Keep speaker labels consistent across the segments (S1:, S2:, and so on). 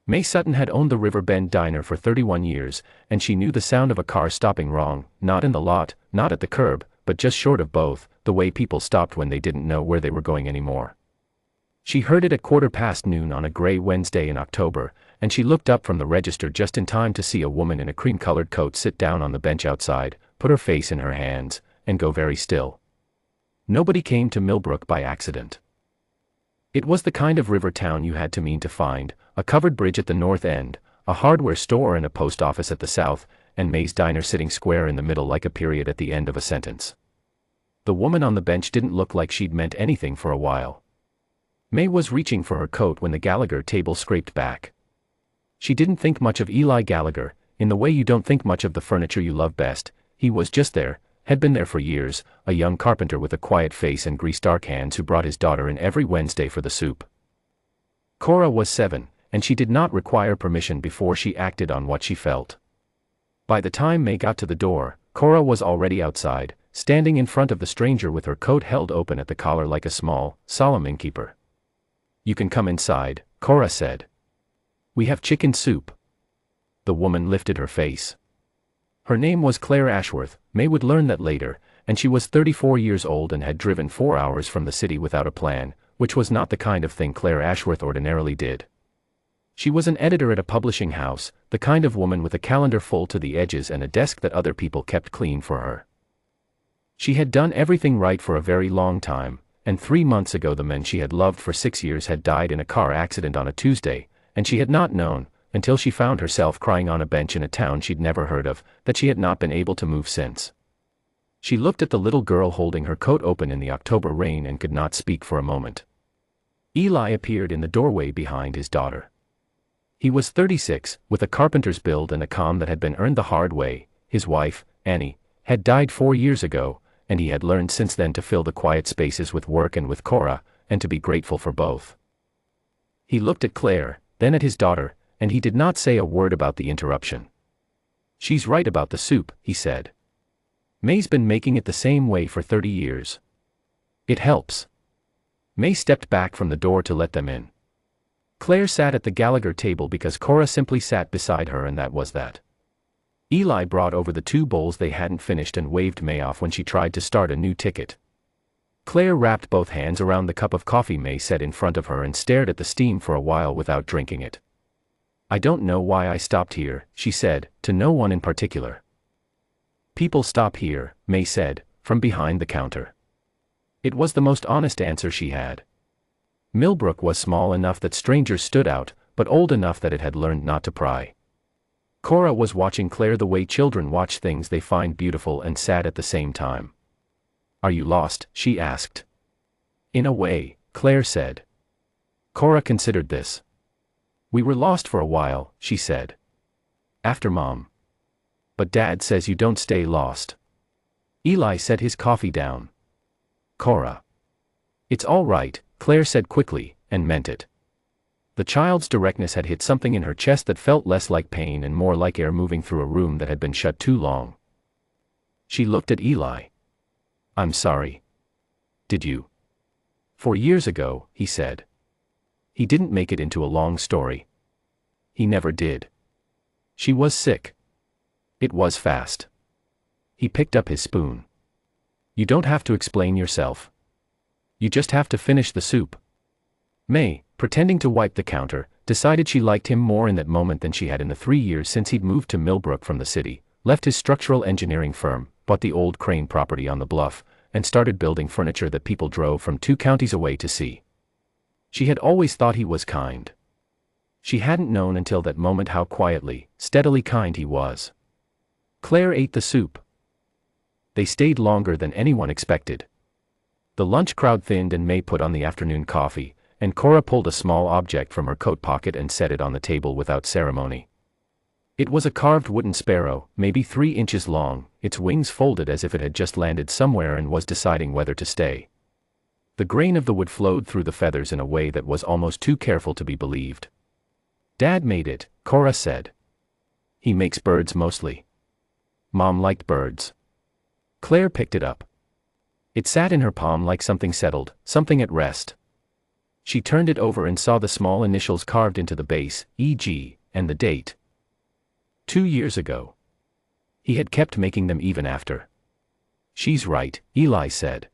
S1: May Sutton had owned the River Bend Diner for 31 years, and she knew the sound of a car stopping wrong, not in the lot, not at the curb, but just short of both, the way people stopped when they didn't know where they were going anymore. She heard it at noon on a gray Wednesday in October, and she looked up from the register just in time to see a woman in a cream-colored coat sit down on the bench outside, put her face in her hands, and go very still. Nobody came to Millbrook by accident. It was the kind of river town you had to mean to find: a covered bridge at the north end, a hardware store and a post office at the south, and May's Diner sitting square in the middle like a period at the end of a sentence. The woman on the bench didn't look like she'd meant anything for a while. May was reaching for her coat when the Gallagher table scraped back. She didn't think much of Eli Gallagher, in the way you don't think much of the furniture you love best. He was just there, had been there for years, a young carpenter with a quiet face and grease-dark hands who brought his daughter in every Wednesday for the soup. Cora was 7, and she did not require permission before she acted on what she felt. By the time May got to the door, Cora was already outside, standing in front of the stranger with her coat held open at the collar like a small, solemn innkeeper. "You can come inside," Cora said. "We have chicken soup." The woman lifted her face. Her name was Claire Ashworth. May would learn that later, and she was 34 years old and had driven 4 hours from the city without a plan, which was not the kind of thing Claire Ashworth ordinarily did. She was an editor at a publishing house, the kind of woman with a calendar full to the edges and a desk that other people kept clean for her. She had done everything right for a very long time, and 3 months ago the men she had loved for 6 years had died in a car accident on a Tuesday, and she had not known, until she found herself crying on a bench in a town she'd never heard of, that she had not been able to move since. She looked at the little girl holding her coat open in the October rain and could not speak for a moment. Eli appeared in the doorway behind his daughter. He was 36, with a carpenter's build and a calm that had been earned the hard way. His wife, Annie, had died 4 years ago, and he had learned since then to fill the quiet spaces with work and with Cora, and to be grateful for both. He looked at Claire, then at his daughter, and he did not say a word about the interruption. "She's right about the soup," he said. "May's been making it the same way for 30 years. It helps." May stepped back from the door to let them in. Claire sat at the Gallagher table because Cora simply sat beside her, and that was that. Eli brought over the 2 bowls they hadn't finished and waved May off when she tried to start a new ticket. Claire wrapped both hands around the cup of coffee May set in front of her and stared at the steam for a while without drinking it. "I don't know why I stopped here," she said, to no one in particular. "People stop here," May said, from behind the counter. It was the most honest answer she had. Millbrook was small enough that strangers stood out, but old enough that it had learned not to pry. Cora was watching Claire the way children watch things they find beautiful and sad at the same time. "Are you lost?" she asked. "In a way," Claire said. Cora considered this. "We were lost for a while," she said. "After Mom. But Dad says you don't stay lost." Eli set his coffee down. "Cora." "It's all right," Claire said quickly, and meant it. The child's directness had hit something in her chest that felt less like pain and more like air moving through a room that had been shut too long. She looked at Eli. "I'm sorry." "Did you?" "4 years ago," he said. He didn't make it into a long story. He never did. She was sick. It was fast. He picked up his spoon. "You don't have to explain yourself. You just have to finish the soup." May, pretending to wipe the counter, decided she liked him more in that moment than she had in the 3 years since he'd moved to Millbrook from the city, left his structural engineering firm, bought the old Crane property on the bluff, and started building furniture that people drove from 2 counties away to see. She had always thought he was kind. She hadn't known until that moment how quietly, steadily kind he was. Claire ate the soup. They stayed longer than anyone expected. The lunch crowd thinned and May put on the afternoon coffee, and Cora pulled a small object from her coat pocket and set it on the table without ceremony. It was a carved wooden sparrow, maybe 3 inches long, its wings folded as if it had just landed somewhere and was deciding whether to stay. The grain of the wood flowed through the feathers in a way that was almost too careful to be believed. "Dad made it," Cora said. "He makes birds mostly." Mom liked birds. Claire picked it up. It sat in her palm like something settled, something at rest. She turned it over and saw the small initials carved into the base, e.g., and the date. 2 years ago. He had kept making them even after. She's right, Eli said.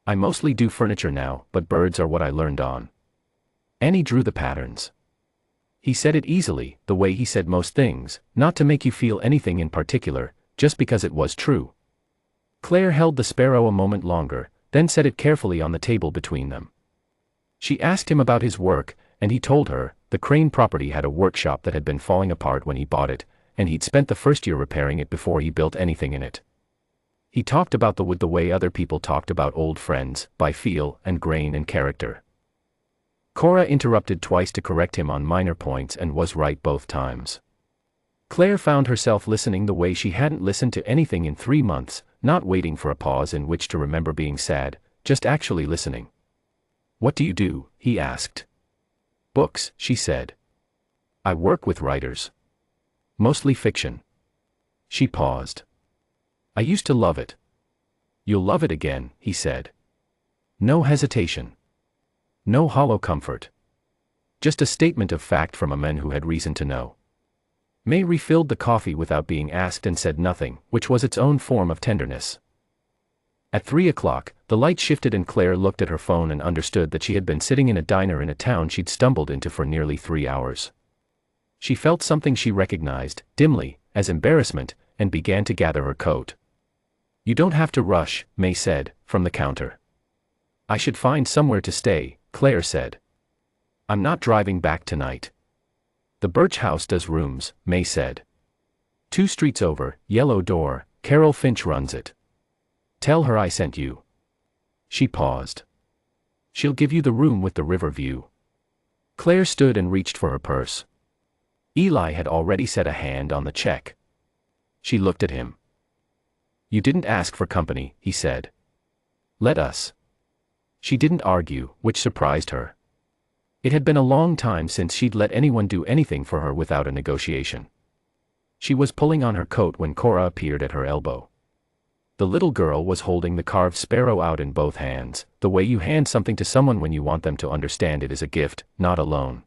S1: I mostly do furniture now, but birds are what I learned on. Annie drew the patterns. He said it easily, the way he said most things, not to make you feel anything in particular, just because it was true. Claire held the sparrow a moment longer, then set it carefully on the table between them. She asked him about his work, and he told her. The Crane property had a workshop that had been falling apart when he bought it, and he'd spent the first year repairing it before he built anything in it. He talked about the wood the way other people talked about old friends, by feel and grain and character. Cora interrupted twice to correct him on minor points and was right both times. Claire found herself listening the way she hadn't listened to anything in 3 months, not waiting for a pause in which to remember being sad, just actually listening. What do you do? He asked. Books, she said. I work with writers. Mostly fiction. She paused. I used to love it. You'll love it again, he said. No hesitation. No hollow comfort. Just a statement of fact from a man who had reason to know. May refilled the coffee without being asked and said nothing, which was its own form of tenderness. At 3 o'clock, the light shifted and Claire looked at her phone and understood that she had been sitting in a diner in a town she'd stumbled into for nearly 3 hours. She felt something she recognized, dimly, as embarrassment, and began to gather her coat. You don't have to rush, May said, from the counter. I should find somewhere to stay, Claire said. I'm not driving back tonight. The Birch House does rooms, May said. 2 streets over, yellow door, Carol Finch runs it. Tell her I sent you. She paused. She'll give you the room with the river view. Claire stood and reached for her purse. Eli had already set a hand on the check. She looked at him. You didn't ask for company, he said. Let us. She didn't argue, which surprised her. It had been a long time since she'd let anyone do anything for her without a negotiation. She was pulling on her coat when Cora appeared at her elbow. The little girl was holding the carved sparrow out in both hands, the way you hand something to someone when you want them to understand it is a gift, not a loan.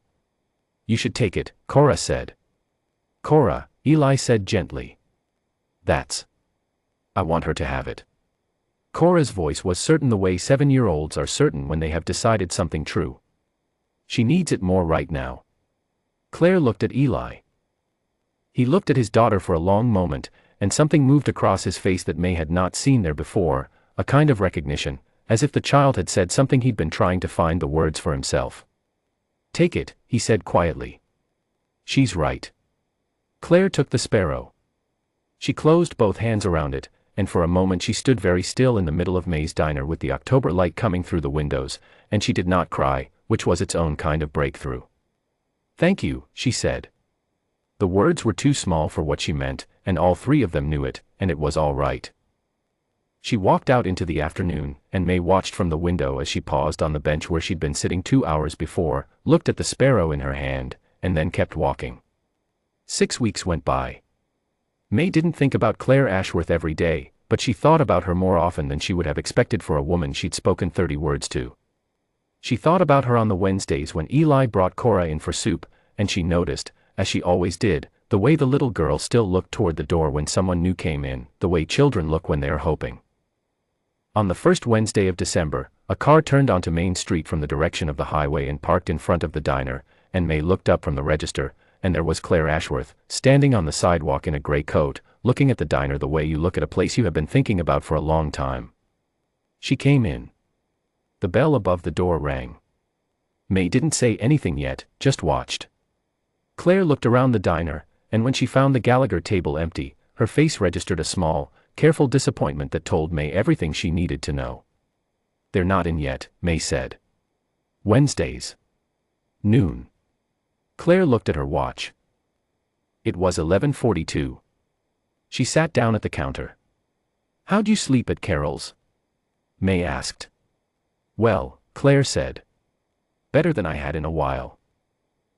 S1: You should take it, Cora said. Cora, Eli said gently. That's. I want her to have it. Cora's voice was certain the way 7-year-olds are certain when they have decided something true. She needs it more right now. Claire looked at Eli. He looked at his daughter for a long moment, and something moved across his face that May had not seen there before, a kind of recognition, as if the child had said something he'd been trying to find the words for himself. Take it, he said quietly. She's right. Claire took the sparrow. She closed both hands around it, and for a moment she stood very still in the middle of May's diner with the October light coming through the windows, and she did not cry, which was its own kind of breakthrough. Thank you, she said. The words were too small for what she meant, and all 3 of them knew it, and it was all right. She walked out into the afternoon, and May watched from the window as she paused on the bench where she'd been sitting 2 hours before, looked at the sparrow in her hand, and then kept walking. 6 weeks went by. May didn't think about Claire Ashworth every day, but she thought about her more often than she would have expected for a woman she'd spoken 30 words to. She thought about her on the Wednesdays when Eli brought Cora in for soup, and she noticed, as she always did, the way the little girl still looked toward the door when someone new came in, the way children look when they are hoping. On the first Wednesday of December, a car turned onto Main Street from the direction of the highway and parked in front of the diner, and May looked up from the register, and there was Claire Ashworth, standing on the sidewalk in a gray coat, looking at the diner the way you look at a place you have been thinking about for a long time. She came in. The bell above the door rang. May didn't say anything yet, just watched. Claire looked around the diner, and when she found the Gallagher table empty, her face registered a small, careful disappointment that told May everything she needed to know. They're not in yet, May said. Wednesdays. Noon. Claire looked at her watch. It was 11:42. She sat down at the counter. How'd you sleep at Carol's? May asked. Well, Claire said. Better than I had in a while.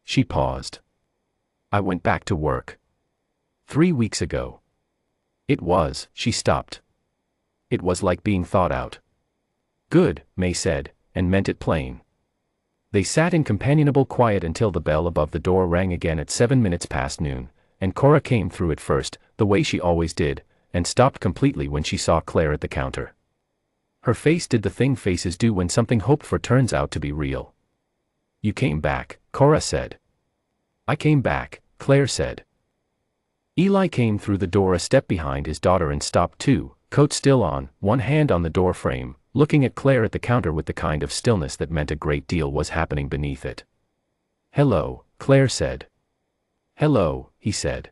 S1: She paused. I went back to work. 3 weeks ago. It was, she stopped. It was like being thought out. Good, May said, and meant it plain. They sat in companionable quiet until the bell above the door rang again at 7 minutes past noon, and Cora came through it first, the way she always did, and stopped completely when she saw Claire at the counter. Her face did the thing faces do when something hoped for turns out to be real. "You came back," Cora said. "I came back," Claire said. Eli came through the door a step behind his daughter and stopped too, coat still on, one hand on the door frame, looking at Claire at the counter with the kind of stillness that meant a great deal was happening beneath it. "Hello," Claire said. "Hello," he said.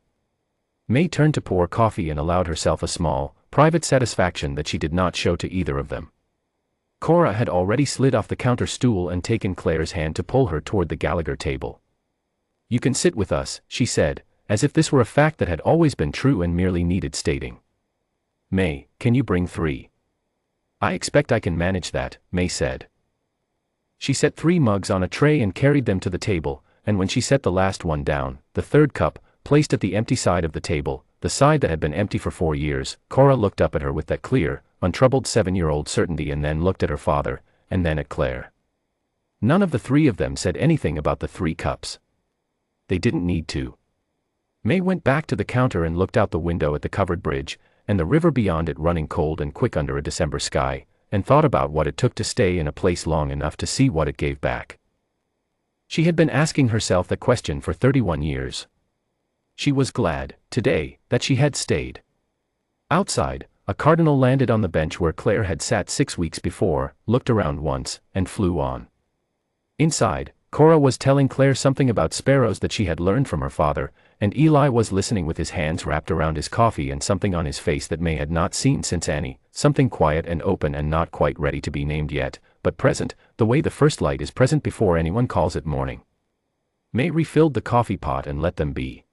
S1: May turned to pour coffee and allowed herself a small, private satisfaction that she did not show to either of them. Cora had already slid off the counter stool and taken Claire's hand to pull her toward the Gallagher table. "You can sit with us," she said, as if this were a fact that had always been true and merely needed stating. "May, can you bring 3? "I expect I can manage that," May said. She set 3 mugs on a tray and carried them to the table, and when she set the last one down, the third cup, placed at the empty side of the table, the side that had been empty for 4 years, Cora looked up at her with that clear, untroubled 7-year-old certainty and then looked at her father, and then at Claire. None of the 3 of them said anything about the 3 cups. They didn't need to. May went back to the counter and looked out the window at the covered bridge, and the river beyond it running cold and quick under a December sky, and thought about what it took to stay in a place long enough to see what it gave back. She had been asking herself that question for 31 years. She was glad, today, that she had stayed. Outside, a cardinal landed on the bench where Claire had sat 6 weeks before, looked around once, and flew on. Inside, Cora was telling Claire something about sparrows that she had learned from her father, and Eli was listening with his hands wrapped around his coffee and something on his face that May had not seen since Annie, something quiet and open and not quite ready to be named yet, but present, the way the first light is present before anyone calls it morning. May refilled the coffee pot and let them be.